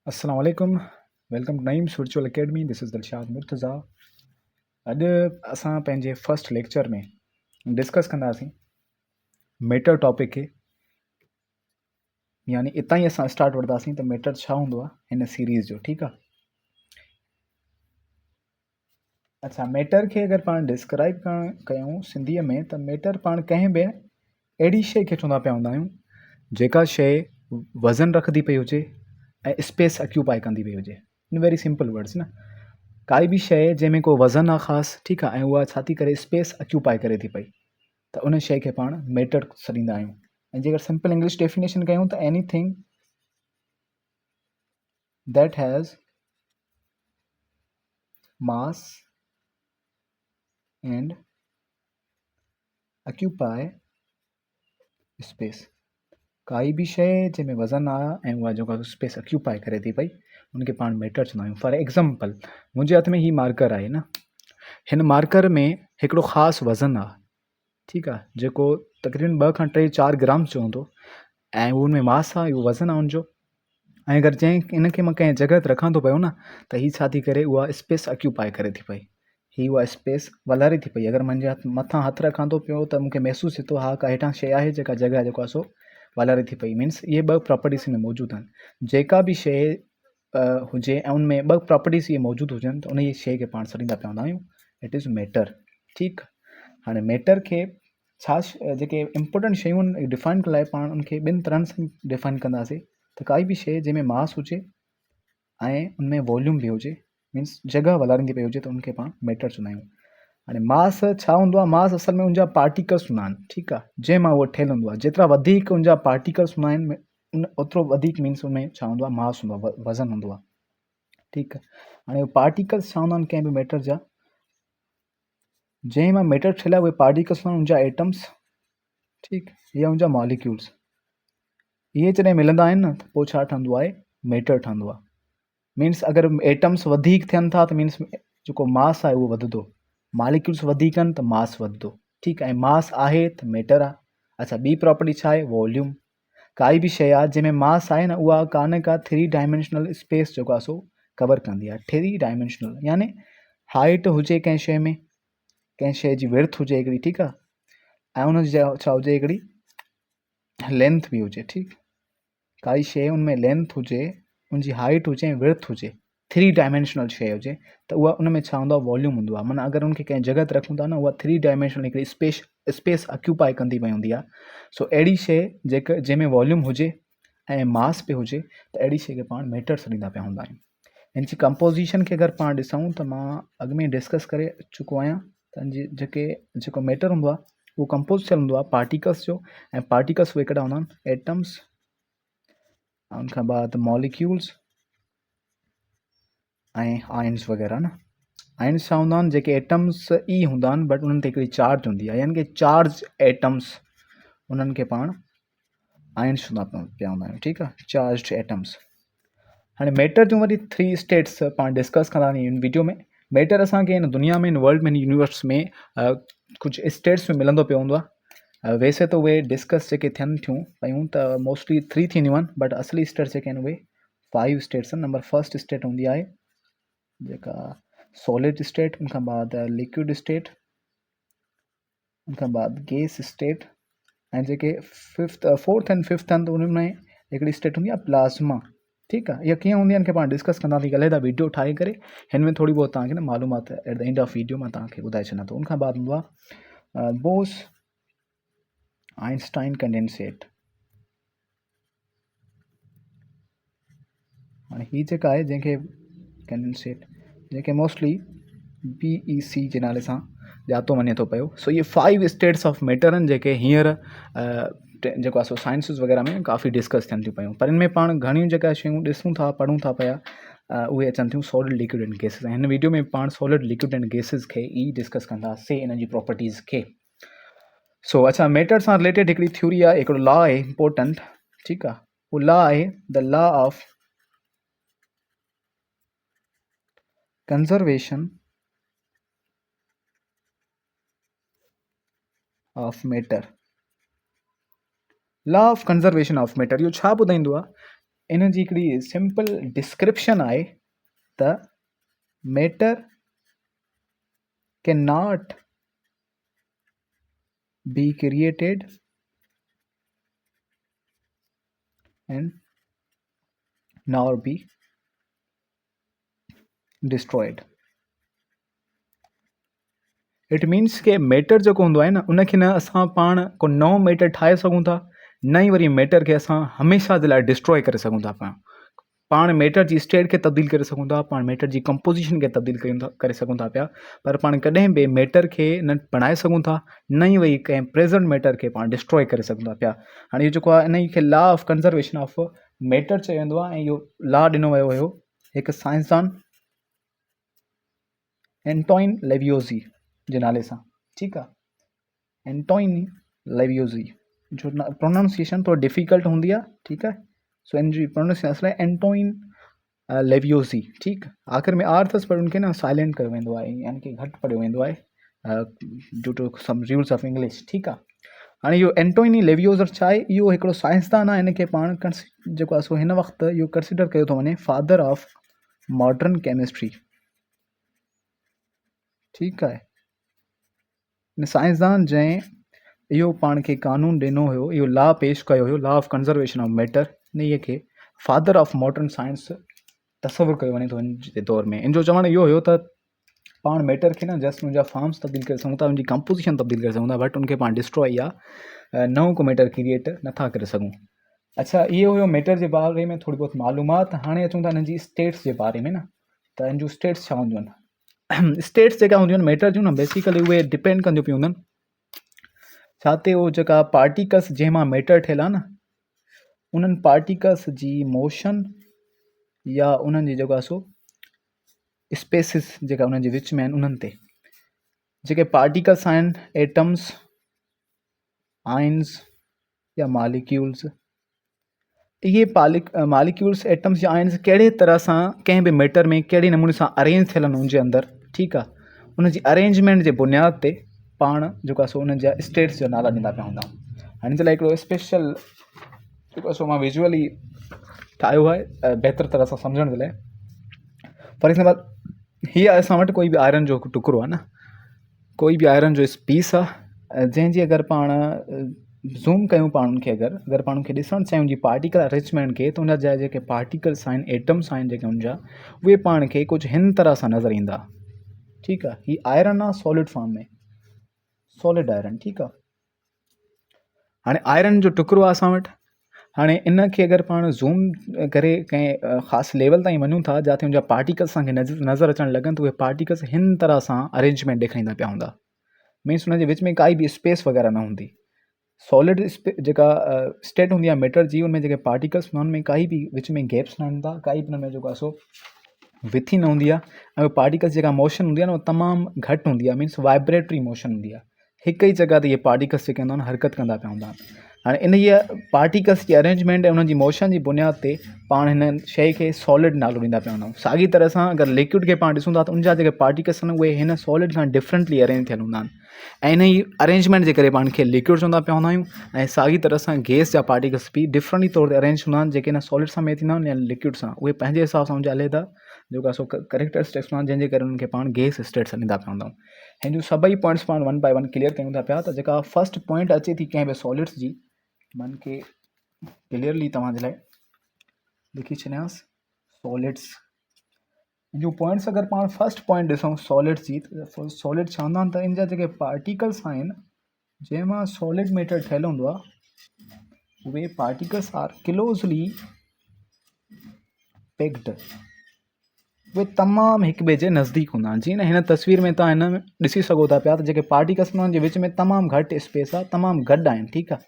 अस्सलाम वालेकुम। Welcome to Naeem's virtual academy. This is Dilshad Murtaza. अॼु असां पंहिंजे फर्स्ट लेक्चर में डिस्कस कंदासीं मेटर टॉपिक खे, यानी इतां ई असां स्टार्ट वठंदासीं त मेटर छा हूंदो आहे हिन सीरीज़ जो। ठीकु आहे। अच्छा, मेटर खे अगरि पाण डिस्क्राइब कयूं सिंधीअ में त मेटर पाण कंहिं बि अहिड़ी शइ खे चवंदा पिया हूंदा आहियूं जेका शइ वज़न रखंदी पई हुजे ऐं स्पेस ऑक्यूपाई कंदी पई हुजे। इन वेरी सिंपल वर्ड्स न, काई बि शइ जंहिंमें को वज़न आहे ख़ासि, ठीकु आहे, ऐं उहा छा थी करे स्पेस ऑक्यूपाई करे थी पई, त उन शइ खे पाण मेटर सॾींदा आहियूं। ऐं जेकर सिंपल इंग्लिश डेफिनेशन कयूं त anything that has mass and occupy space. काई बि शइ जंहिंमें वज़न आहे ऐं उहा जेका स्पेस ऑक्यूपाई करे थी पई उनखे पाण मेटर चवंदा आहियूं। फॉर एग्ज़ाम्पल, मुंहिंजे हथ में ही मार्कर आहे न, हिन मार्कर में हिकिड़ो ख़ासि वज़न आहे, ठीकु आहे, जेको तक़रीबन 2 खां 3 4 ग्राम्स जो हूंदो, ऐं उन में मास आहे, इहो वज़न आहे उनजो। ऐं अगरि इनखे मां कंहिं जॻह ते रखां थो पियो न त हीअ छा थी करे, उहा स्पेस ऑक्यूपाई करे थी पई, हीअ उहा स्पेस वलारे थी पई। अगरि मुंहिंजे मथां हथु रखां थो पियो त मूंखे महसूसु थिए थो हा का हेठां शइ आहे जेका जॻह जेको आहे सो वलारे थी पई। मीन्स इहे 2 प्रॉपर्टीज़ में मौजूदु आहिनि। जेका बि शइ हुजे ऐं उनमें 2 प्रॉपर्टीज़ इहे मौजूदु हुजनि त उन जी शइ खे पाण सॾींदा पिया हूंदा आहियूं, इट इज़ मेटर। ठीकु। हाणे मेटर खे छा जेके इम्पोर्टेंट शयूं आहिनि डिफाइन करण लाइ पाण उनखे 2 तरहनि सां डिफाइन कंदासीं। त काई बि शइ जंहिंमें मास हुजे ऐं उनमें वॉल्यूम बि हुजे, मीन्स जॻह वलारींदी पई हुजे, त उनखे पाण मेटर चवंदा आहियूं। हाणे मास छा हूंदो आहे? मास असल में उनजा पार्टिकल्स हूंदा आहिनि, ठीकु आहे, जंहिंमां उहो ठहियलु हूंदो आहे। जेतिरा वधीक उनजा पार्टिकल्स हूंदा आहिनि ओतिरो वधीक मीन्स उनमें छा हूंदो आहे? मास हूंदो आहे, वज़न हूंदो आहे। ठीकु आहे। हाणे पार्टिकल्स छा हूंदा आहिनि कंहिं बि मेटर जा? जंहिं मां मेटर ठहियलु आहे उहे पार्टिकल्स हूंदा आहिनि उनजा एटम्स, ठीकु, या उनजा मॉलिक्यूल्स। इहे जॾहिं मिलंदा आहिनि न त पोइ छा ठहंदो आहे? मेटर ठहंदो आहे। मीन्स अगरि एटम्स वधीक थियनि था त मीन्स जेको मास आहे उहो वधंदो, मॉलिक्यूल्स वधीक आहिनि त मास वधंदो, ठीकु आहे, ऐं मास आहे त मेटर आहे। अच्छा, ॿी प्रॉपर्टी छा आहे? वॉल्यूम। काई बि शइ आहे जंहिंमें मास आहे न, उहा का न का 3 डायमेंशनल स्पेस जेको आहे सो कवर कंदी आहे। 3 डायमेंशनल यानी हाइट हुजे कंहिं शइ में, कंहिं शइ जी विड्थ हुजे हिकिड़ी, ठीकु आहे, ऐं उनजी छा हुजे? हिकिड़ी लेंथ बि हुजे। ठीकु, काई शइ उनमें लेंथ हुजे, उनजी हाइट हुजे ऐं विड्थ हुजे, 3 डायमेंशनल शइ हुजे, त उहा उनमें छा हूंदो आहे? वॉल्यूम हूंदो आहे। माना अगरि उनखे कंहिं जॻह ते रखूं था न, उहा 3 डायमेंशनल हिकिड़ी स्पेस ऑक्यूपाई कंदी पई हूंदी आहे। सो अहिड़ी शइ जंहिंमें वॉल्यूम हुजे ऐं मास पे हुजे, त अहिड़ी शइ खे पाण मेटर सॾींदा पिया हूंदा आहियूं। हिन जी कंपोज़िशन खे अगरि पाण ॾिसूं त मां अॻु में डिस्कस करे चुको आहियां त जेको मेटर हूंदो आहे उहो कंपोज़ थियलु हूंदो आहे पार्टिकल्स जो, ऐं पार्टिकल्स उहे कहिड़ा हूंदा आहिनि? एटम्स, उनखां बाद मॉलिक्यूल्स ऐं आयन्स वग़ैरह न। आयन्स छा हूंदा आहिनि? जेके एटम्स ई हूंदा आहिनि बट उन्हनि ते हिकिड़ी चार्ज हूंदी आहे, यानी कि चार्ज एटम्स, उन्हनि खे पाण आयन्स चवंदा पिया हूंदा आहियूं, ठीकु आहे, चार्ज एटम्स। हाणे मेटर जूं वरी 3 स्टेट्स पाण डिस्कस कंदा हिन वीडियो में। मेटर असांखे हिन दुनिया में, हिन वर्ल्ड में, हिन यूनिवर्स में कुझु स्टेट्स में मिलंदो पियो हूंदो आहे। वैसे त उहे डिस्कस जेके थियनि थियूं पियूं त मोस्टली 3 थींदियूं आहिनि, बट असली स्टेट्स जेके आहिनि उहे 5 स्टेट्स आहिनि। नंबर फर्स्ट स्टेट हूंदी आहे जेका सॉलिड स्टेट, उनखां बाद लिक्विड स्टेट, उनखां बाद गैस स्टेट, ऐं जेके फोर्थ एंड फिफ्थ आहिनि त उनमें हिकिड़ी स्टेट हूंदी आहे प्लाज़्मा। ठीकु आहे। इहा कीअं हूंदी आहे हिनखे पाण डिस्कस कंदासीं, ॻाल्हाए था वीडियो ठाहे करे। हिन में थोरी बहुत तव्हांखे न मालूमात at the end of video मां तव्हांखे ॿुधाए छॾां थो। उनखां बाद हूंदो आहे बोस आइंस्टाइन कंडेंसेट। हाणे हीअ जेका आहे जंहिंखे कंडेंसेट, जंहिंखे मोस्टली BEC जे नाले सां ॼातो वञे थो पियो। सो इहे 5 स्टेट्स ऑफ मैटर आहिनि जेके हींअर जेको आहे सो साइंसिस वग़ैरह में काफ़ी डिस्कस थियनि थियूं पियूं। पर इनमें पाण घणियूं जेका शयूं ॾिसूं था, पढ़ूं था पिया, उहे अचनि थियूं सॉलिड, लिक्विड एंड गैसिस। ऐं हिन वीडियो में पाण सॉलिड, लिक्विड एंड गैसिस खे ई डिस्कस कंदासीं, इन जी प्रॉपर्टीज़ खे। सो अच्छा, मैटर सां रिलेटेड हिकिड़ी थ्योरी आहे, हिकिड़ो लॉ आहे इम्पोर्टेंट, ठीकु आहे। उहो लॉ आहे the law of conservation of matter. Law of conservation of matter इहो छा ॿुधाईंदो आहे इन जी हिकिड़ी सिंपल डिस्क्रिप्शन आहे त matter can not be created and nor be destroyed. It means के मैटर जेको हूंदो आहे न उनखे न असां पाण को नओं मैटर ठाहे सघूं था, न ई वरी मैटर खे असां हमेशह जे लाइ डिस्ट्रॉय करे सघूं था। पाण मैटर जी स्टेट खे तब्दील करे सघूं था, पाण मैटर जी कंपोजिशन खे तब्दील करे सघूं था पिया, पर पाण कॾहिं बि मैटर खे न बणाए सघूं था, न ई वरी कंहिं प्रेज़ेंट मैटर खे पाण डिस्ट्रॉय करे सघूं था पिया। हाणे इहो जेको आहे इन खे law of conservation of matter चयो वेंदो आहे, ऐं इहो लॉ ॾिनो वियो हुयो हिकु साइंसदान एंटोइन लेवियोज़ी जे नाले सां। ठीकु आहे, एंटोइन लेवियोज़ी जो प्रोनाउंसिएशन थोरो डिफ़िकल्ट हूंदी आहे। ठीकु आहे, सो इन जी प्रोनाउंसिएशन असुल आहे एंटोइन लेवियोज़ी। ठीकु, आख़िर में आर अथसि पर उनखे न साइलेंट कयो वेंदो आहे, यानी कि घटि पढ़ियो वेंदो आहे due to some rules of English. ठीकु आहे, हाणे इहो एंटोइनी लेवियोज़र छा आहे? इहो हिकिड़ो साइंसदान आहे, हिनखे पाण जेको आहे सो हिन वक़्तु इहो कंसिडर कयो थो वञे फादर ऑफ मॉडर्न केमिस्ट्री। ठीकु आहे, हिन साइंसदान जंहिं इहो पाण खे कानून ॾिनो हुयो, इहो लॉ पेश कयो हुयो, law of conservation of matter, इन खे फादर ऑफ मॉडर्न साइंस तस्वुरु कयो वञे थो हिन जे दौर में। इन जो चवणु इहो हुयो त पाण मैटर खे न जस्ट उनजा फॉर्म्स तब्दील करे सघूं था, उनजी कंपोजिशन तब्दील करे सघूं था, बट उनखे पाण डिस्ट्रॉय या नओं को मैटर क्रिएट नथा करे सघूं। अच्छा, इहो हुयो मैटर जे बारे में थोरी बहुत मालूमात। हाणे अचूं था हिन जी स्टेट्स जे बारे में न, त इन जूं स्टेट्स छा हूंदियूं आहिनि? स्टेट्स जेका हूंदियूं आहिनि मैटर जूं न, बेसिकली उहे डिपेंड कंदियूं पियूं हूंदनि छा ते? उहो जेका पार्टिकल्स जंहिंमां मैटर ठहियलु आहे न, उन्हनि पार्टिकल्स जी मोशन या उन्हनि जी जेको आहे सो स्पेसिस जेका उन्हनि जे विच में आहिनि, उन्हनि ते जेके पार्टिकल्स आहिनि, एटम्स, आइन्स या मालिक्यूल्स, इहे मालिक्यूल्स, एटम्स या आइन्स कहिड़े तरह सां कंहिं बि मैटर में कहिड़े नमूने सां अरेंज थियल आहिनि उनजे अंदरि। ठीकु आहे, उनजी अरेंजमेंट जे बुनियाद ते पाण जेको आहे सो उन्हनि जा स्टेट्स जा नाला ॾींदा पिया हूंदा। हाणे हिन जे लाइ हिकिड़ो स्पेशल जेको आहे सो मां विजुअली ठाहियो आहे बहितर तरह सां सम्झण जे लाइ। फॉर एग्ज़ाम्पल, हीअ असां वटि कोई बि आयरन जो टुकड़ो आहे न, कोई बि आयरन जो पीस आहे, जंहिंजी अगरि पाण ज़ूम कयूं पाण उनखे, अगरि पाण उनखे ॾिसणु चाहियूं उनजी पार्टिकल अरेंजमेंट खे, त उनजा जा जेके पार्टिकल्स आहिनि, एटम्स आहिनि जेके उनजा, उहे पाण खे कुझु हिन तरह सां नज़र ईंदा। ठीकु आहे, हीअ आयरन आहे सॉलिड फॉर्म में, सॉलिड आयरन। ठीकु आहे, हाणे आयरन जो टुकड़ो आहे असां वटि। हाणे इन खे अगरि पाण ज़ूम करे कंहिं ख़ासि लेवल ताईं वञूं था जिते उनजा पार्टिकल्स असांखे नज़र अचणु लॻनि, त उहे पार्टिकल्स हिन तरह सां अरेंजमेंट ॾेखारींदा पिया हूंदा। मीन्स उनजे विच में काई बि स्पेस वग़ैरह न हूंदी। सॉलिड जेका स्टेट हूंदी आहे मैटर जी, उनमें जेके पार्टिकल्स हूंदा उनमें काई बि विच में गैप्स न हूंदा, काई बि उनमें जेको आहे सो विथी न हूंदी आहे, ऐं उहे पार्टिकल्स जेका मोशन हूंदी आहे न, उहा तमामु घटि हूंदी आहे, मीन्स वाइब्रेटरी मोशन हूंदी आहे। हिकु ई जॻह ते इहे पार्टिकल्स जेके हूंदा आहिनि हरकत कंदा पिया हूंदा आहिनि। हाणे इन इहा पार्टिकल्स जी अरेंजमेंट ऐं उन्हनि जी मोशन जी बुनियाद ते पाण हिन शइ खे सॉलिड नालो ॾींदा पिया हूंदा आहियूं। साॻी तरह सां अगरि लिक्विड खे पाण ॾिसूं था त उनजा जेके पार्टिकल्स आहिनि उहे हिन सॉलिड खां डिफरेंटली अरेंज थियल हूंदा आहिनि, ऐं इन ई अरेंजमेंट जे करे पाण खे लिक्विड चवंदा पिया हूंदा आहियूं। ऐं साॻी तरह सां गैस जा पार्टिकल्स बि डिफरेंट ई तौर ते अरेंज हूंदा आहिनि, जेके न सॉलिड सां में थींदा आहिनि या लिक्विड सां, उहे पंहिंजे हिसाब सां उनजा अलॻि जेको आहे सो करेक्टरिस्टिक्स हूंदा आहिनि, जंहिंजे करे उन्हनि खे पाण गैस स्टेट्स ॾींदा पिया हूंदा आहियूं। हिन जूं सभई पॉइंट्स पाण वन बाय वन क्लियर कयूं था पिया। त जेका फस्ट पॉइंट अचे थी कंहिं बि सॉलिड्स जी, मन खे क्लियरली तव्हांजे लाइ लिखी छॾियांसि। सॉलिड्स जूं पॉइंट्स अगरि पाण फस्ट पॉइंट ॾिसूं सॉलिड्स जी, त सॉलिड छा हूंदा आहिनि? त इन जा जेके पार्टिकल्स आहिनि जंहिंमां सॉलिड मैटर ठहियलु हूंदो आहे, उहे पार्टिकल्स आर क्लोज़ली पैक्ड, उहे तमामु हिक ॿिए जे नज़दीक हूंदा आहिनि। जीअं न हिन तस्वीर में तव्हां हिन में ॾिसी सघो था पिया त जेके पार्टिकल्स उन्हनि जे विच में तमामु घटि स्पेस आहे, तमामु गॾु आहिनि। ठीकु आहे,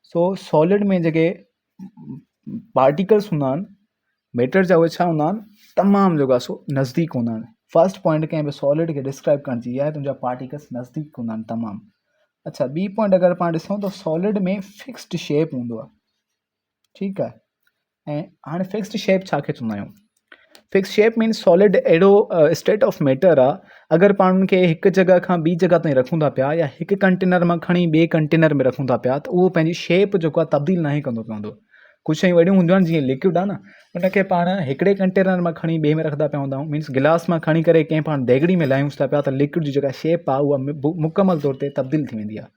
सो सॉलिड में जेके पार्टिकल्स हूंदा आहिनि मैटर जा, उहे छा हूंदा आहिनि? तमामु जेको आहे सो नज़दीक हूंदा आहिनि। फस्ट पॉइंट कंहिं बि सॉलिड खे डिस्क्राइब करण जी आहे त उनजा पार्टिकल्स नज़दीक हूंदा आहिनि तमामु। अच्छा, ॿी पॉइंट अगरि पाण ॾिसूं त सॉलिड में फिक्स्ड शेप हूंदो आहे। ठीकु आहे, ऐं हाणे फिक्स्ड शेप छा खे चवंदा आहियूं? फिक्स शेप मीन्स सॉलिड अहिड़ो स्टेट ऑफ मैटर आहे, अगरि पाण उनखे हिकु जॻह खां ॿी जॻह ताईं रखूं था पिया या हिकु कंटेनर मां खणी ॿिए कंटेनर में रखूं था पिया, त उहो पंहिंजी शेप जेको आहे तब्दील न ई कंदो पियो हूंदो। कुछ शयूं अहिड़ियूं हूंदियूं आहिनि जीअं लिक्विड आहे न, उनखे पाण हिकिड़े कंटेनर मां खणी ॿिए में रखंदा पिया हूंदा आहियूं, मीन्स गिलास मां खणी करे कंहिं पाण देगड़ी में लायूंसि था पिया, त लिक्विड जी जेका शेप आहे उहा मुकमल तौर ते तब्दील थी वेंदी आहे।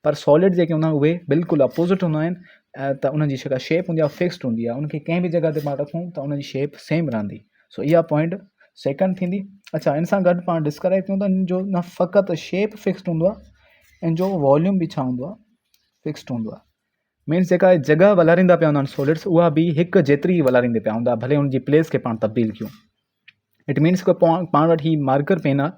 पर सॉलिड जेके हूंदा आहिनि उहे बिल्कुलु अपोज़िट हूंदा आहिनि, त उनजी जेका शेप हूंदी आहे फिक्स्ड हूंदी आहे, उनखे कंहिं बि जॻह ते पाण रखूं त उनजी शेप सेम रहंदी। सो इहा पॉइंट सेकंड थींदी। अच्छा, इन सां गॾु पाण डिस्क्राइब कयूं त इन जो न फ़क़ति शेप फिक्स्ड हूंदो आहे, इन जो वॉल्यूम बि छा हूंदो आहे, फिक्स्ड हूंदो आहे। मीन्स जेका जॻह वलारींदा पिया हूंदा आहिनि सॉलिड्स, उहा बि हिकु जेतिरी वलारींदे पिया हूंदा, भले उनजी प्लेस खे पाण तब्दील कयूं। इट मीन्स कि पाण वटि ही मार्कर पेन आहे,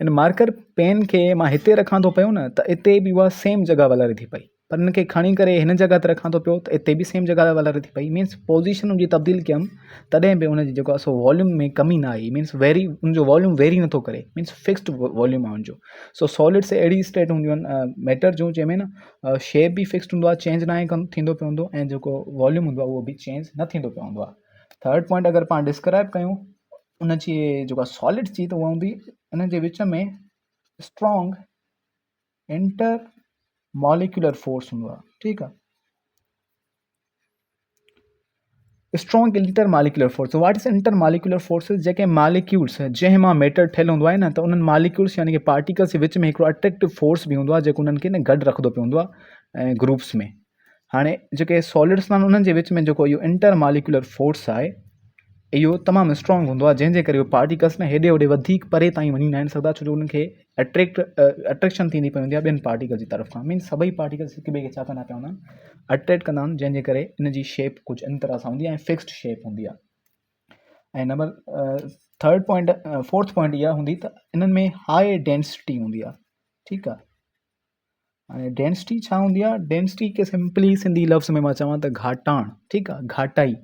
इन मार्कर पेन खे मां हिते रखां थो पियो न, त हिते बि उहा सेम जॻह वलारे थी पई, पर इनखे खणी करे हिन जॻह ते रखां थो पियो त हिते बि सेम जॻह वलारे थी पई। मीन्स पोजीशन उनजी तब्दील कयमि तॾहिं बि उनजी जेको आहे सो वॉल्यूम में कमी न आई, मीन्स उनजो वॉल्यूम वेरी नथो करे, मीन्स फिक्स्ड वॉल्यूम आहे उनजो। सो सॉलिड्स अहिड़ी स्टेट हूंदियूं आहिनि मैटर जूं जंहिंमें न शेप बि फिक्स्ड हूंदो आहे, चेंज न आहे थींदो पियो हूंदो, ऐं जेको वॉल्यूम हूंदो आहे उहो बि चेंज न थींदो पियो हूंदो आहे। थर्ड पॉइंट अगरि पाण डिस्क्राइब कयूं उनजी जेका सॉलिड्स जी, त उहा हूंदी इन जे विच में स्ट्रॉन्ग इंटर मॉलिक्यूलर फोर्स हूंदो आहे, ठीकु आहे। Strong inter molecular force, what is inter molecular forces, जेके मालिक्यूल्स जंहिं मां मैटर ठहियलु हूंदो आहे न, त उन्हनि मालिक्यूल्स यानी कि पार्टिकल्स जे विच में हिकिड़ो अट्रैक्टिव फोर्स बि हूंदो आहे, जेको उन्हनि खे न गॾु रखंदो पियो हूंदो आहे ऐं ग्रुप्स में। हाणे जेके सॉलिड्स आहिनि उन्हनि जे विच में जेको इहो इंटर मालिक्यूलर फोर्स आहे, इहो तमामु स्ट्रॉन्ग हूंदो आहे, जंहिंजे करे उहे पार्टिकल्स न हेॾे होॾे वधीक परे ताईं वञी न आहिनि सघंदा, छो जो उनखे अट्रैक्शन थींदी पई हूंदी आहे ॿियनि पार्टिकल जी तरफ़ खां। मीन्स सभई पार्टिकल्स हिक ॿिए खे छा कंदा पिया हूंदा आहिनि, अट्रैक्ट कंदा आहिनि, जंहिंजे करे इन जी शेप कुझु इन तरह सां हूंदी आहे ऐं फिक्स्ड शेप हूंदी आहे। ऐं number third point fourth point इहा हूंदी त इन्हनि में हाई डेंसिटी हूंदी आहे, ठीकु आहे। हाणे डेंसिटी छा हूंदी आहे, डेंसिटी खे सिंपली सिंधी लफ़्ज़ में मां चवां त घाटाण, ठीकु आहे, घाटाई।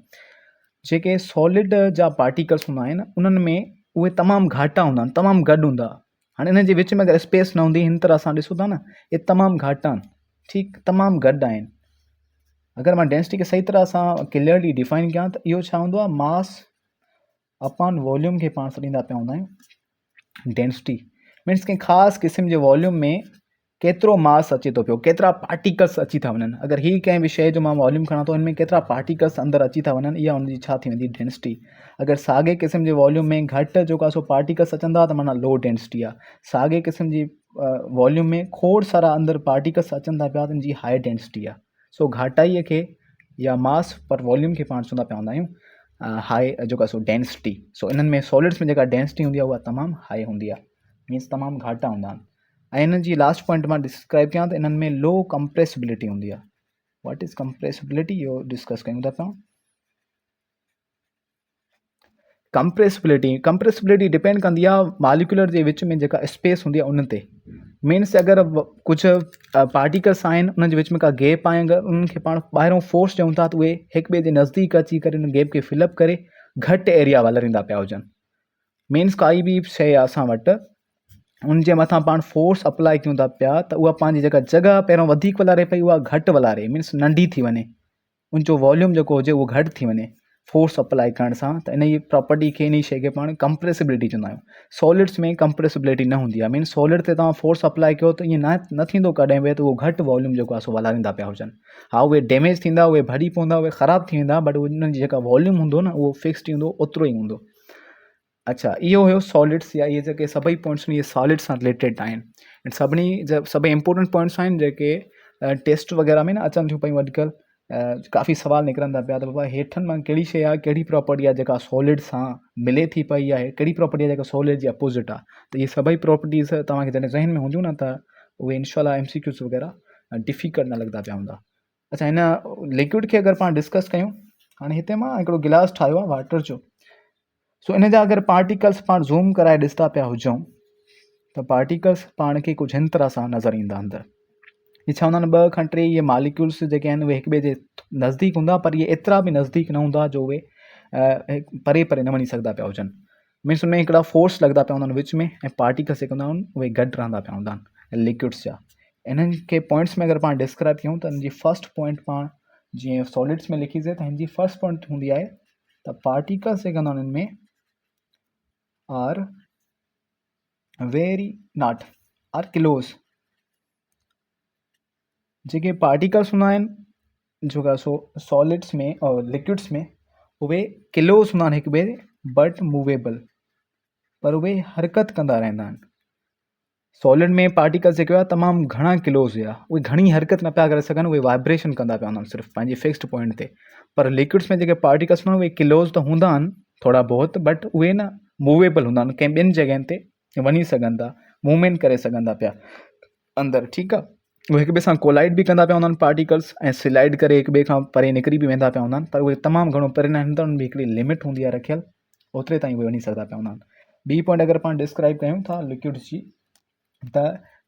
जेके सॉलिड जा पार्टिकल्स हूंदा आहिनि उन्हनि में उहे तमामु घाटा हूंदा आहिनि, तमामु गॾु हूंदा, हाणे इन्हनि जे विच में अगरि स्पेस न हूंदी, हिन तरह सां ॾिसूं था न, इहे तमामु घाटा आहिनि, ठीकु, तमामु गॾु आहिनि। अगरि मां डेंसिटी खे सही तरह सां क्लियरली डिफाइन कयां त इहो छा हूंदो आहे, मास अपॉन वॉल्यूम खे पाण सॾींदा पिया हूंदा आहियूं डेंसिटी। मीन्स कंहिं ख़ासि क़िस्म जे वॉल्यूम में केतिरो मास अचे थो पियो, केतिरा पार्टिकल्स अची था वञनि। अगरि ही कंहिं बि शइ जो मां वॉल्यूम खणां थो, हिन में केतिरा पार्टिकल्स अंदरि अची था वञनि, इहा हुनजी छा थी वेंदी, डेंसिटी। अगरि साॻे क़िस्म जे वॉल्यूम में घटि जेको आहे सो पार्टिकल्स अचंदा, त माना लो डेंसिटी आहे। साॻे क़िस्म जी वॉल्यूम में खोड़ सारा अंदरि पार्टिकल्स अचनि था पिया, त हिनजी हाई डेंसिटी आहे। सो घाटाईअ खे या मास पर वॉल्यूम खे पाण चवंदा पिया हूंदा आहियूं हाई जेको आहे सो डेंसिटी। सो इन्हनि में सॉलिड्स में जेका डेंसिटी हूंदी आहे उहा तमामु हाई हूंदी आहे, मीन्स तमामु घाटा हूंदा आहिनि। ऐं हिन जी लास्ट पॉइंट मां डिस्क्राइब कयां त इन्हनि में लो कंप्रेसिबिलिटी हूंदी आहे। व्हाट इज़ कंप्रेसिबिलिटी, इहो डिस्कस कयूं था पाण। कंप्रेसिबिलिटी डिपेंड कंदी आहे मालिक्यूलर जे विच में जेका स्पेस हूंदी आहे उन ते। मीन्स अगरि कुझु पार्टिकल्स आहिनि उन्हनि जे विच में का गैप आहे, अगरि उन्हनि खे पाण ॿाहिरों फोर्स ॾियूं था, त उहे हिक ॿिए जे नज़दीक अची करे उन गैप खे फिलअप करे घटि एरिया वलारींदा पिया हुजनि। मीन्स काई बि शइ आहे असां वटि, उनजे मथां पाण फोर्स अप्लाई कयूं था पिया, त उहा पंहिंजी जेका जॻह पहिरियों वधीक वलारे पई, उहा घटि वलारे, मीन्स नंढी थी वञे, उनजो वॉल्यूम जेको हुजे उहो घटि थी वञे फोर्स अप्लाई करण सां। त इन जी प्रॉपर्टी खे, इन शइ खे पाण कंप्रेसिबिलिटी चवंदा आहियूं। सॉलिड्स में कंप्रेसिबिलिटी न हूंदी आहे, मीन्स सॉलिड ते तव्हां फोर्स अप्लाई कयो त ईअं न थींदो कॾहिं बि त उहो घटि वॉल्यूम जेको आहे सो वलारींदा पिया हुजनि। हा, उहे डैमेज थींदा, उहे भरी पवंदा, उहे ख़राबु थी वेंदा, बट उन्हनि जी जेका वॉल्यूम हूंदो न उहो फिक्स्ड हूंदो, ओतिरो ई हूंदो। अच्छा, इहो हुयो सॉलिड्स, या इहे जेके सभई पॉइंट्स इहे सॉलिड्स सां रिलेटेड आहिनि। सभई इंपॉर्टेंट पॉइंट्स आहिनि जेके टेस्ट वग़ैरह में न अचनि थियूं पयूं अॼुकल्ह। काफ़ी सवाल निकिरनि था पिया त बाबा हेठनि मां कहिड़ी शइ आहे, कहिड़ी प्रॉपर्टी आहे जेका सॉलिड सां मिले थी पई आहे, कहिड़ी प्रॉपर्टी आहे जेका सॉलिड जे अपोज़िट आहे। त इहे सभई प्रॉपर्टीज़ तव्हांखे जॾहिं ज़हन में हूंदियूं न, त उहे इनशाला MCQs वग़ैरह डिफ़िकल्ट न लॻंदा पिया हूंदा। अच्छा, हिन लिक्विड खे अगरि पाण डिस्कस कयूं, हाणे हिते मां हिकिड़ो गिलास ठाहियो आहे वाटर जो। सो इन जा अगरि पार्टिकल्स पाण ज़ूम कराए ॾिसंदा पिया हुजूं, त पार्टिकल्स पाण खे कुझु हिन तरह सां नज़र ईंदा अंदरि। इहे छा हूंदा आहिनि, ॿ खां टे इहे मालिक्यूल्स जेके आहिनि उहे हिक ॿिए जे नज़दीक हूंदा, पर इहे एतिरा बि नज़दीक न हूंदा जो उहे परे परे न वञी सघंदा पिया हुजनि। मीन्स उनमें हिकिड़ा फोर्स लॻंदा पिया हूंदा आहिनि विच में, ऐं पार्टिकल्स जेके हूंदा आहिनि उहे गॾु रहंदा पिया हूंदा आहिनि लिक्विड्स जा। इन्हनि खे पॉइंट्स में अगरि पाण डिस्क्राइब कयूं त हिन जी फर्स्ट पॉइंट पाण जीअं सॉलिड्स में लिखीसीं, त हिन जी फर्स्ट पॉइंट हूंदी आहे त पार्टिकल्स जेके हूंदा आहिनि हिन में are very not are close. जेके पार्टिकल्स हूंदा आहिनि जेको आहे सो सॉलिड्स में और लिक्विड्स में उहे किलोस हूंदा आहिनि हिक ॿिए बट मूवेबल, पर उहे हरकत कंदा रहंदा आहिनि। सॉलिड में पार्टिकल्स जेके हुआ तमामु घणा किलोस हुआ, उहे घणी हरकत न पिया करे सघनि, उहे वाइब्रेशन कंदा पिया हूंदा सिर्फ़ु पंहिंजे फिक्स्ड पॉइंट ते। पर लिक्विड्स में जेके पार्टिकल्स हूंदा उहे किलोस त हूंदा आहिनि थोरा बहुत, बट उहे न मूवेबल हूंदा आहिनि, कंहिं ॿियनि जॻहियुनि ते वञी सघनि था, मूवमेंट करे सघनि था पिया अंदरि, ठीकु आहे। उहे हिक ॿिए सां कोलाइड बि कंदा पिया हूंदा आहिनि पार्टिकल्स, ऐं स्लाइड करे हिक ॿिए खां परे निकिरी बि वेंदा पिया हूंदा आहिनि, पर उहे तमामु घणो परे न आहिनि, त उन्हनि में हिकिड़ी लिमिट हूंदी आहे रखियल, ओतिरे ताईं उहे वञी सघंदा पिया हूंदा आहिनि। ॿी पॉइंट अगरि पाण डिस्क्राइब कयूं था लिक्विड्स जी, त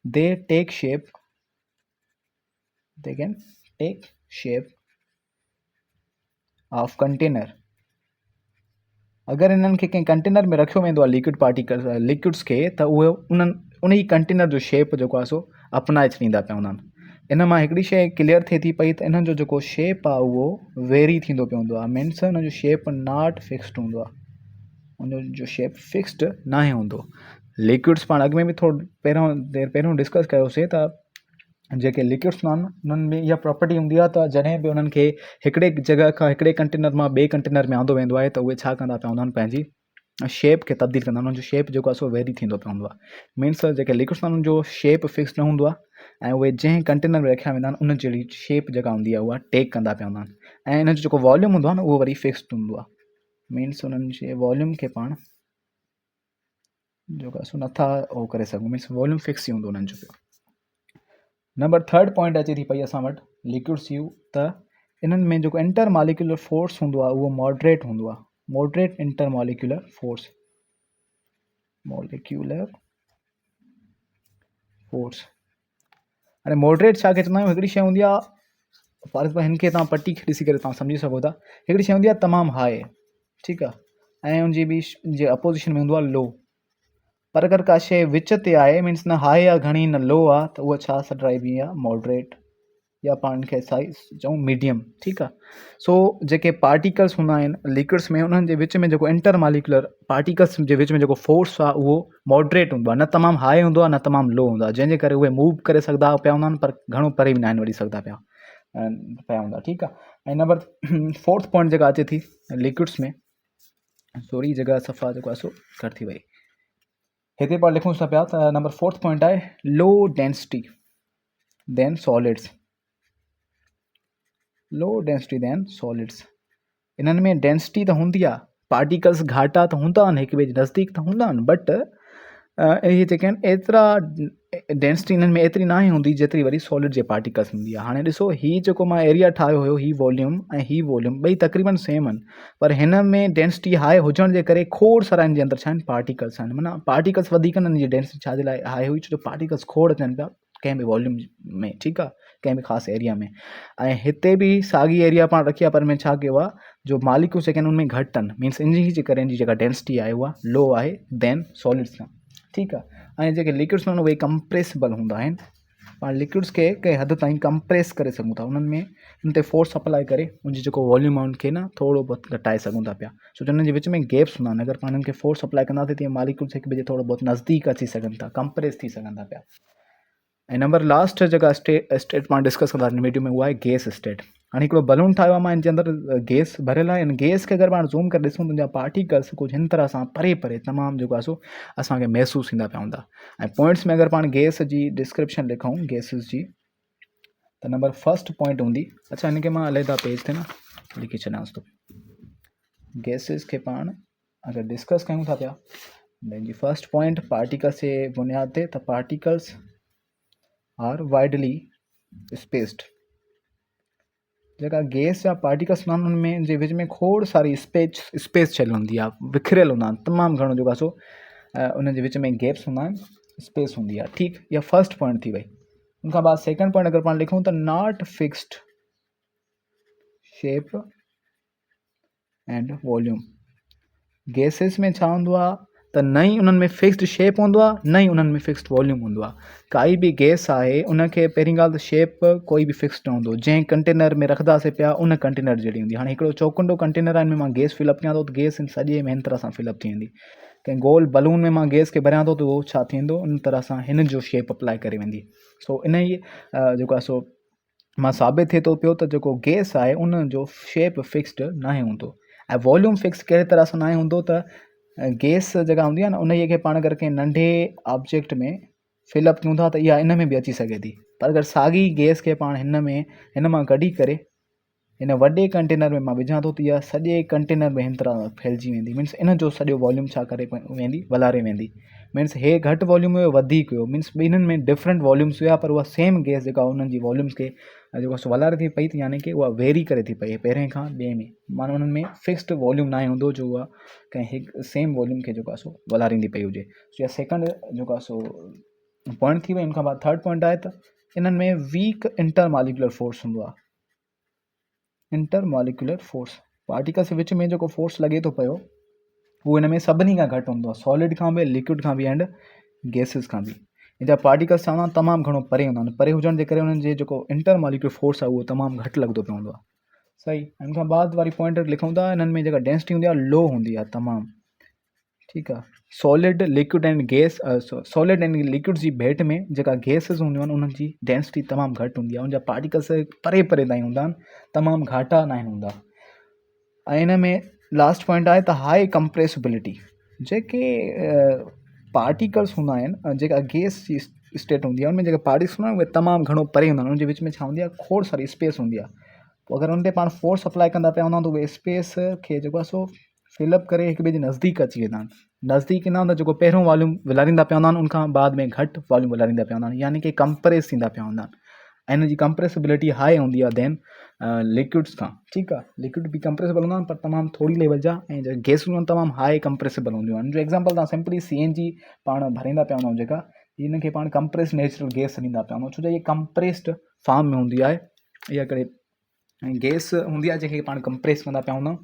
they take shape, they can take shape of container। अगरि इन्हनि खे कंहिं कंटेनर में रखियो वेंदो आहे लिक्विड पार्टिकल्स लिक्विड्स खे, त उहे उन ई कंटेनर जो शेप जेको आहे सो अपनाए छॾींदा पिया हूंदा आहिनि। इन मां हिकिड़ी शइ क्लियर थिए थी पई त इन्हनि जो जेको शेप आहे उहो वेरी थींदो पियो हूंदो आहे, मीन्स उन जो शेप नॉट फिक्स्ड हूंदो आहे, उन जो शेप फिक्स्ड न हूंदो। लिक्विड्स पाण अॻु में बि थोरो पहिरियों डिस्कस कयोसीं त जेके लिक्विड्स हूंदा आहिनि उन्हनि में इहा प्रॉपर्टी हूंदी आहे त जॾहिं बि उन्हनि खे हिकिड़े जॻह खां हिकिड़े कंटेनर मां ॿिए कंटेनर में आंदो वेंदो आहे, त उहे छा कंदा पिया हूंदा आहिनि, पंहिंजी शेप खे तब्दील कंदा आहिनि, उन्हनि जो शेप जेको आहे सो वेरी थींदो पियो हूंदो आहे। मीन्स जेके लिक्विड्स आहिनि उन्हनि जो शेप फिक्स न हूंदो आहे, ऐं उहे जंहिं कंटेनर में रखिया वेंदा आहिनि उन जहिड़ी शेप जेका हूंदी आहे उहा टेक कंदा पिया हूंदा आहिनि, ऐं इन जो जेको वॉल्यूम हूंदो आहे न उहो वरी फिक्स्ड हूंदो आहे। मीन्स उन्हनि जे वॉल्यूम खे पाण जेको आहे सो नथा उहो करे सघूं, मीन्स वॉल्यूम फिक्स ई हूंदो उन्हनि जो। नंबर थर्ड पॉइंट अचे थी पई असां वटि लिक्विड्स जूं, त इन्हनि में जेको इंटर मॉलिक्यूलर फोर्स हूंदो आहे उहो मॉडरेट हूंदो आहे, moderate inter molecular force, molecular force. हाणे मॉडरेट छा खे चवंदा आहियूं, हिकिड़ी शइ हूंदी आहे, फॉर एग्ज़ाम्पल हिन खे तव्हां पटी ॾिसी करे तव्हां सम्झी सघो था, हिकिड़ी शइ हूंदी आहे तमामु हाई, ठीकु आहे, ऐं हुनजी ॿी जे अपोज़िशन में हूंदो आहे लो। पर अगरि का शइ विच ते आहे, मीन्स न हाई आहे घणी न लो आहे, त उहा छा सॾाइबी आहे, मॉडरेट, या पाण खे साइज़ चऊं मीडियम, ठीकु आहे। सो जेके पार्टिकल्स हूंदा आहिनि लिक्विड्स में, उन्हनि जे विच में जेको इंटर मॉलिक्यूलर पार्टिकल्स जे विच में जेको फोर्स आहे उहो मॉडरेट हूंदो आहे, न तमामु हाई हूंदो आहे न तमामु लो हूंदो आहे, जंहिंजे करे उहे मूव करे सघंदा पिया हूंदा आहिनि, पर घणो परे बि न आहिनि वञी सघंदा पिया हूंदा, ठीकु आहे। ऐं नंबर फोर्थ पॉइंट जेका अचे थी लिक्विड्स में, सॉरी जॻह सफ़ा जेको आहे सो घटि थी वई, हिते पाण लिखूं था पिया त नंबर फोर्थ पॉइंट आहे low density than solids, low density than solids. इन्हनि में डेंसिटी त हूंदी आहे, पार्टिकल्स घाटा त हूंदा आहिनि, हिक ॿिए जे नज़दीक त हूंदा आहिनि, बट इहे जेके आहिनि एतिरा डेंसिटी इन्हनि में एतिरी न हूंदी जेतिरी वरी सॉलिड जे पार्टिकल्स हूंदी आहे। हाणे ॾिसो हीअ जेको मां एरिया ठाहियो हुयो, ही वॉल्यूम ऐं ही वॉल्यूम ॿई तक़रीबन सेम आहिनि, पर हिन में डेंसिटी हाई हुजण जे करे खोड़ सारा हिन जे अंदरि छा आहिनि, पार्टिकल्स आहिनि, माना पार्टिकल्स वधीक न, जी डेंसिटी छाजे लाइ हाई हुई, छो जो पार्टिकल्स खोड़ अचनि पिया कंहिं बि वॉल्यूम में, ठीकु आहे, कंहिं बि ख़ासि एरिया में। ऐं हिते बि साॻी एरिया पाण रखी आहे, पर में छा कयो आहे, जो मालिक्यूल्स जेके आहिनि उनमें घटि आहिनि, मीन्स इन जे करे इन जी जेका डेंसिटी आहे उहा लो आहे देन सॉलिड्स खां, ठीकु आहे। ऐं जेके लिक्विड्स आहिनि उहे कंप्रेसिबल हूंदा आहिनि, पाण लिक्विड्स खे कंहिं हद ताईं कंप्रेस करे सघूं था, उन्हनि में उन ते फोर्स अप्लाई करे उनजी जेको वॉल्यूम आहे उनखे न थोरो बहुत घटाए सघूं था पिया, छो जो उन्हनि जे विच में गैप्स हूंदा आहिनि, अगरि पाण उन्हनि खे फोर्स अप्लाई कंदासीं त मालिक्यूल्स हिक ॿिए जे थोरो बहुत नज़दीक अची सघनि था, कंप्रेस थी सघनि था पिया। ऐं नंबर लास्ट जेका स्टेट पाण डिस्कस कंदा वीडियो में, उहा आहे गैस स्टेट। हाणे हिकिड़ो बलून ठाहियो आहे मां, हिन जे अंदरि गैस भरियल आहे, इन गैस खे अगरि पाण ज़ूम करे ॾिसूं त पार्टिकल्स कुझु हिन तरह सां परे परे तमामु जेको आहे सो असांखे महसूसु थींदा पिया हूंदा। ऐं पॉइंट्स में अगरि पाण गैस जी डिस्क्रिप्शन लिखूं गैसिस जी, त नंबर फर्स्ट पॉइंट हूंदी, अच्छा हिनखे मां अलॻि पेज ते न लिखी छॾियांसि थो, गैसिस खे पाण अगरि डिस्कस कयूं था पिया, जी फर्स्ट पॉइंट पार्टिकल्स जे बुनियाद ते, त पार्टिकल्स आर वाइडली स्पेस्ड। जेका गैस या पार्टिकल्स हूंदा आहिनि उनमें जे विच में खोड़ सारी स्पेस छॾियल हूंदी आहे, विखरियल हूंदा आहिनि तमामु घणो जेको आहे सो उन जे विच में गैप्स हूंदा आहिनि, स्पेस हूंदी आहे, ठीकु। इहा फर्स्ट पॉइंट थी वई। उनखां बाद सेकंड पॉइंट अगरि पाण लिखूं त not fixed shape and volume. Gases में छा हूंदो आहे त न ई उन्हनि में फिक्स्ड शेप हूंदो आहे, न ई उन्हनि में फिक्स्ड वॉल्यूम हूंदो आहे। काई बि गैस आहे उनखे पहिरीं ॻाल्हि त शेप कोई बि फिक्स्ड न हूंदो, जंहिं कंटेनर में रखंदासीं पिया उन कंटेनर जहिड़ी हूंदी। हाणे हिकिड़ो चौकुंडो कंटेनर आहे, हिन में मां गैस फिलअप कयां थो त गैस सॼे में हिन तरह सां फिलअप थी वेंदी। कंहिं गोल बलून में मां गैस खे भरियां थो त उहो छा थींदो, उन तरह सां हिन जो शेप अप्लाई करे वेंदी। सो इन ई जेको आहे सो मां साबित थिए थो पियो त जेको गैस आहे उन जो शेप फिक्स्ड नाहे हूंदो ऐं वॉल्यूम फिक्स कहिड़े तरह सां नाहे हूंदो त गैस जेका हूंदी आहे न उन खे पाण अगरि कंहिं नंढे ऑब्जेक्ट में फिलअप कयूं था त इहा इन में बि अची सघे थी, पर अगरि साॻी गैस खे पाण हिन मां कढी करे हिन वॾे कंटेनर में मां विझां थो त इहा सॼे कंटेनर में हिन तरह फैलिजी वेंदी। मीन्स इन जो सॼो वॉल्यूम छा करे वेंदी, वलारे वेंदी। मीन्स हे घटि वॉल्यूम हुयो, वधीक हुयो, मीन्स ॿिन्हिनि में डिफरेंट वॉल्यूम्स हुया, पर उहा सेम गैस जेका उन्हनि जी वॉल्यूम्स खे जेको आहे वलारे थी पई, यानी कि उहा वेरी करे थी पई पहिरें खां ॿिए में, माना उन्हनि में फिक्स्ड वॉल्यूम नाहे हूंदो जो उहा कंहिं हिकु सेम वॉल्यूम खे जेको आहे सो वलारींदी पई हुजे। सो इहा सेकंड जेको आहे सो पॉइंट थी वई। उन खां बाद थर्ड पॉइंट आहे त इन्हनि में वीक इंटरमॉलिक्यूलर फोर्स हूंदो आहे। इंटरमॉलिक्यूलर फोर्स, पार्टिकल्स जे विच में जेको फोर्स लॻे थो पियो उहो हिन में सभिनी खां घटि हूंदो आहे, सॉलिड खां बि, लिक्विड खां बि एंड गैसिस खां बि। हिन जा पार्टिकल्स चवंदा आहिनि तमामु घणो परे हूंदा आहिनि, परे हुजण जे करे उन्हनि जे जेको इंटरमॉलिक्यूलर फोर्स आहे उहो तमामु घटि लॻंदो पियो हूंदो आहे। सही। हिन खां बाद वारी पॉइंट लिखूं था, हिननि में जेका डेंसिटी हूंदी आहे लो हूंदी आहे तमामु, ठीकु आहे। Solid, liquid and gas, solid and liquid जी भेट में जेका गैसिस हूंदियूं आहिनि उन्हनि जी डेंसिटी तमामु घटि हूंदी आहे, उन जा पार्टिकल्स परे परे ताईं हूंदा आहिनि, तमामु घाटा न हूंदा। ऐं हिन में लास्ट पॉइंट आहे त हाई कंप्रेसिबिलिटी, जेके पार्टिकल्स हूंदा आहिनि, जेका गैस जी स्टेट हूंदी आहे उनमें जेके पार्टिकल्स हूंदा आहिनि उहे तमामु घणो परे हूंदा आहिनि, उनजे विच में छा हूंदी आहे, खोड़ सारी स्पेस हूंदी आहे। पोइ अगरि उन ते पाण फोर्स अप्लाई कंदा पिया हूंदा त उहे स्पेस खे जेको आहे सो फिलअप करे हिक ॿिए जे नज़दीक अची वेंदा आहिनि। नज़दीक ईंदा आहिनि त जेको पहिरियों वॉल्यूम विलारींदा पिया हूंदा आहिनि उनखां बाद में घटि वॉल्यूम विलारींदा पिया हूंदा आहिनि, यानी कि कंप्रेस थींदा पिया हूंदा आहिनि। ऐं हिन जी कंप्रेसिबिलिटी हाई हूंदी आहे देन लिक्विड्स खां, ठीकु आहे। लिक्विड बि कंप्रेसिबल हूंदा आहिनि पर तमामु थोरी लेवल जा, ऐं जेके गैसूं आहिनि तमामु हाई कंप्रेसिबल हूंदियूं आहिनि। जो एग्ज़ाम्पल तव्हां सिंपली CNG पाण भरींदा पिया हूंदा जेका, हिन खे पाण कंप्रेस नेचुरल गैस ॾींदा पिया हूंदा, छो जो इहे कंप्रेस्ड फॉर्म में हूंदी आहे, इहा करे गैस हूंदी आहे जंहिंखे पाण कंप्रेस कंदा पिया हूंदा,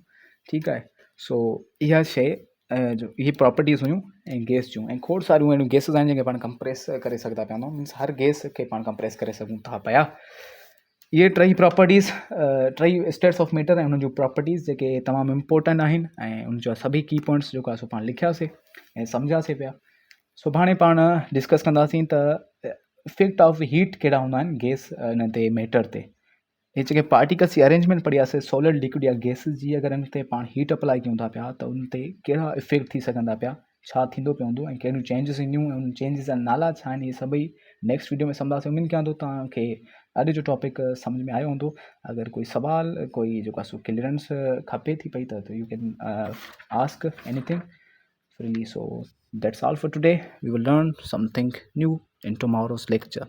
ठीकु आहे। सो इहा शइ जो इहे प्रॉपर्टीज़ हुयूं ऐं गैस जूं, ऐं खोड़ सारियूं अहिड़ियूं गैसिस आहिनि जंहिंखे पाण कंप्रेस करे सघंदा पिया हूंदा, मीन्स हर गैस खे पाण कंप्रेस करे सघूं था पिया। इहे टई प्रॉपर्टीज़, टई स्टेट्स ऑफ मैटर ऐं उन जूं प्रॉपर्टीज़ जेके तमामु इम्पोर्टेंट आहिनि, ऐं उन जा सभी की पॉइंट्स जेको आहे सो पाण लिखियासीं ऐं सम्झासीं पिया। सुभाणे पाण डिस्कस कंदासीं त इफेक्ट ऑफ हीट कहिड़ा हूंदा आहिनि गैस इन ते, मैटर ते। हे जेके पार्टिकल्स जी अरेंजमेंट पढ़ियासीं, सॉलिड, लिक्विड या गैसिस जी, अगरि हिन ते पाण हीट अप्लाई कयूं था पिया त उन ते कहिड़ा इफेक्ट थी सघंदा पिया, छा थींदो पियो हूंदो, ऐं कहिड़ियूं चेंजिस ईंदियूं, ऐं उन चेंजिस जा नाला छा आहिनि, इहे सभई नेक्स्ट वीडियो में सम्झासीं। उमेद कयां थो तव्हांखे अॼु जो टॉपिक सम्झ में आयो हूंदो। अगरि कोई सवाल, कोई जेको आहे सो क्लियरेंस खपे थी पई त U can ask anything freely. So that's all for today. We will learn something new in tomorrow's lecture.